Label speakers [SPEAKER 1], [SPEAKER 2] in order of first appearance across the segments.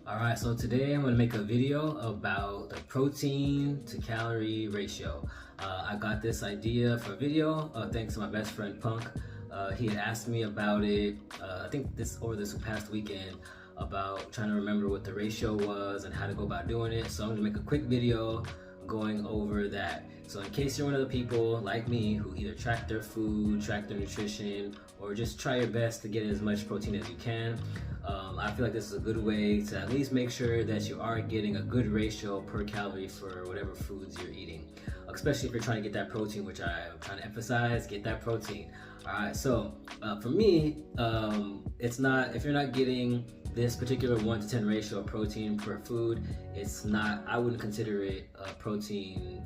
[SPEAKER 1] Alright, so today I'm going to make a video about the protein to calorie ratio. I got this idea for a video thanks to my best friend Punk. He had asked me about it, I think this past weekend, about trying to remember what the ratio was and how to go about doing it. So I'm going to make a quick video going over that. So in case you're one of the people like me who either track their food, track their nutrition, or just try your best to get as much protein as you can, I feel like this is a good way to at least make sure that you are getting a good ratio per calorie for whatever foods you're eating, especially if you're trying to get that protein, which I'm trying to emphasize, get that protein. All right, so for me, it's not, if you're not getting this particular 1-to-10 ratio of protein per food, it's not, I wouldn't consider it a protein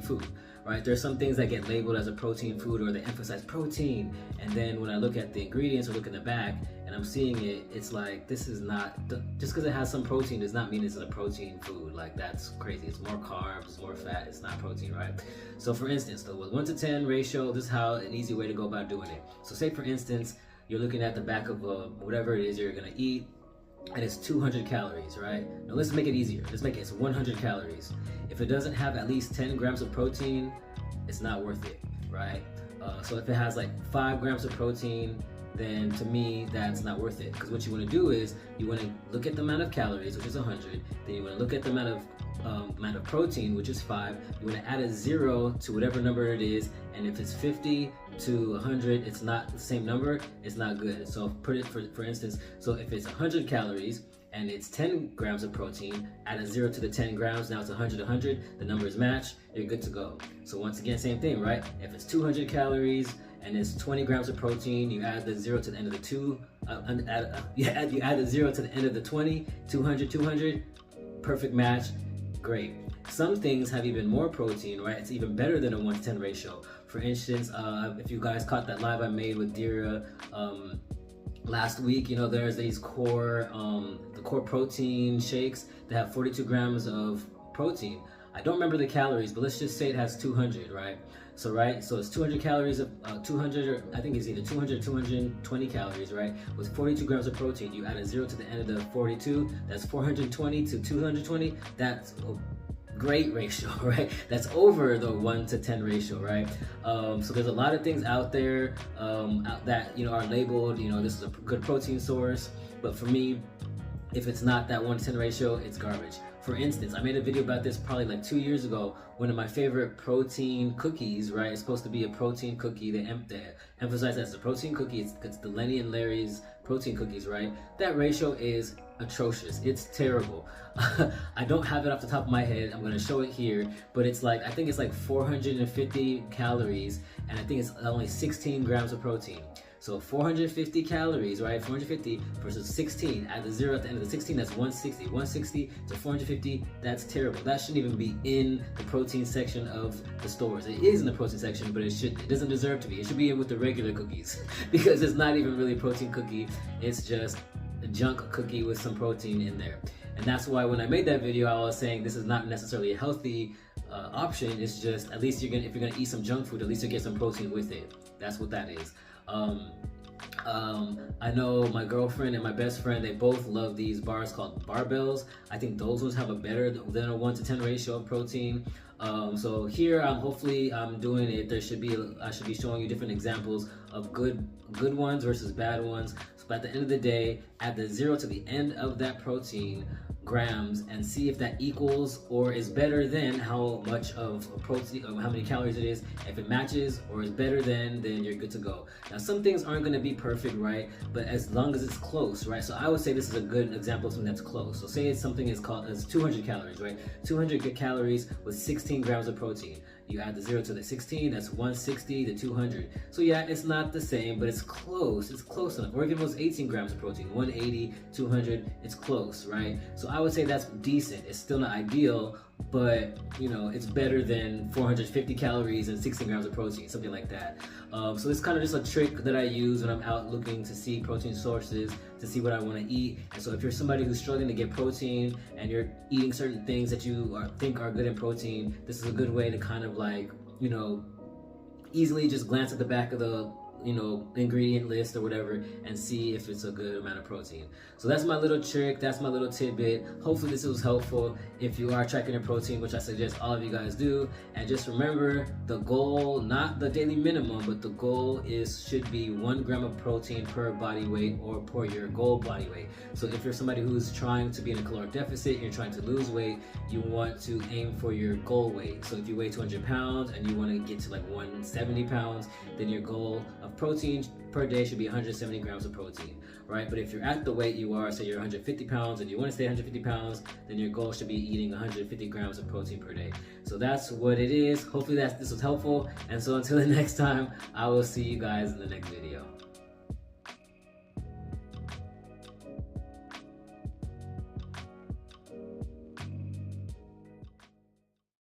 [SPEAKER 1] food, right? There's some things that get labeled as a protein food, or they emphasize protein, and then when I look at the ingredients or look in the back and I'm seeing it, it's like, this is not, just because it has some protein does not mean this is a protein food. Like, that's crazy. It's more carbs, more fat, it's not protein, right? So for instance, though, with 1-to-10 ratio, this is how an easy way to go about doing it. So say for instance, you're looking at the back of whatever it is you're gonna eat, and it's 200 calories, right? Now let's make it easier. Let's make it's 100 calories. If it doesn't have at least 10 grams of protein, it's not worth it, right? So if it has like 5 grams of protein, then to me, that's not worth it. Because what you want to do is, you want to look at the amount of calories, which is 100, then you want to look at the amount of protein, which is 5. You want to add a 0 to whatever number it is, and if it's 50 to 100, it's not the same number, it's not good. So put it for instance, so if it's 100 calories and it's 10 grams of protein, add a 0 to the 10 grams, now it's 100, the numbers match, you're good to go. So once again, same thing, right? If it's 200 calories and it's 20 grams of protein, you add the 0 to the end of the you add the 0 to the end of the 20, 200, perfect match, great. Some things have even more protein, right? It's even better than a 1-to-10 ratio. For instance, if you guys caught that live I made with Dira last week, you know, there's these core protein shakes that have 42 grams of protein. I don't remember the calories, but let's just say it has 200, right? So it's 200 calories of 200, or I think it's either 200 or 220 calories, right? With 42 grams of protein, you add a 0 to the end of the 42, that's 420 to 220, that's a great ratio, right? That's over the 1-to-10 ratio, right? So there's a lot of things out there that, you know, are labeled, you know, this is a good protein source, but for me, if it's not that 1-to-10 ratio, it's garbage. For instance, I made a video about this probably like 2 years ago. One of my favorite protein cookies, right? It's supposed to be a protein cookie. They emphasize that it's a protein cookie. It's the Lenny and Larry's protein cookies, right? That ratio is atrocious. It's terrible. I don't have it off the top of my head. I'm gonna show it here, but it's like, I think it's like 450 calories, and I think it's only 16 grams of protein. So 450 calories, right? 450 versus 16. Add the 0 at the end of the 16, that's 160. 160 to 450, that's terrible. That shouldn't even be in the protein section of the stores. It is in the protein section, but it doesn't deserve to be. It should be in with the regular cookies because it's not even really a protein cookie. It's just a junk cookie with some protein in there. And that's why when I made that video, I was saying this is not necessarily a healthy option. It's just, at least if you're gonna eat some junk food, at least you get some protein with it. That's what that is. I know my girlfriend and my best friend, they both love these bars called barbells. I think those ones have a better than a 1-to-10 ratio of protein. So here hopefully I'm doing it. I should be showing you different examples of good ones versus bad ones. So at the end of the day, add the 0 to the end of that protein grams and see if that equals or is better than how much of protein, or how many calories it is. If it matches or is better than, then you're good to go. Now some things aren't going to be perfect, right? But as long as it's close, right? So I would say this is a good example of something that's close. So say it's something is called as 200 calories, right? 200 calories with 16 grams of protein. You add the 0 to the 16, that's 160 to 200. So yeah, it's not the same, but it's close. It's close enough. Oregon was 18 grams of protein, 180, 200, it's close, right? So I would say that's decent. It's still not ideal, but you know, it's better than 450 calories and 16 grams of protein, something like that. So it's kind of just a trick that I use when I'm out looking to see protein sources, to see what I want to eat. And so if you're somebody who's struggling to get protein and you're eating certain things that you think are good in protein, this is a good way to kind of like, you know, easily just glance at the back of the ingredient list or whatever and see if it's a good amount of protein. So that's my little trick, that's my little tidbit. Hopefully this was helpful if you are tracking your protein, which I suggest all of you guys do. And just remember the goal, not the daily minimum, but the goal should be 1 gram of protein per body weight or per your goal body weight. So if you're somebody who's trying to be in a caloric deficit, you're trying to lose weight, you want to aim for your goal weight. So if you weigh 200 pounds and you want to get to like 170 pounds, then your goal of protein per day should be 170 grams of protein, right? But if you're at the weight you are, say you're 150 pounds and you want to stay 150 pounds, then your goal should be eating 150 grams of protein per day. So that's what it is. Hopefully this was helpful. And so until the next time, I will see you guys in the next video.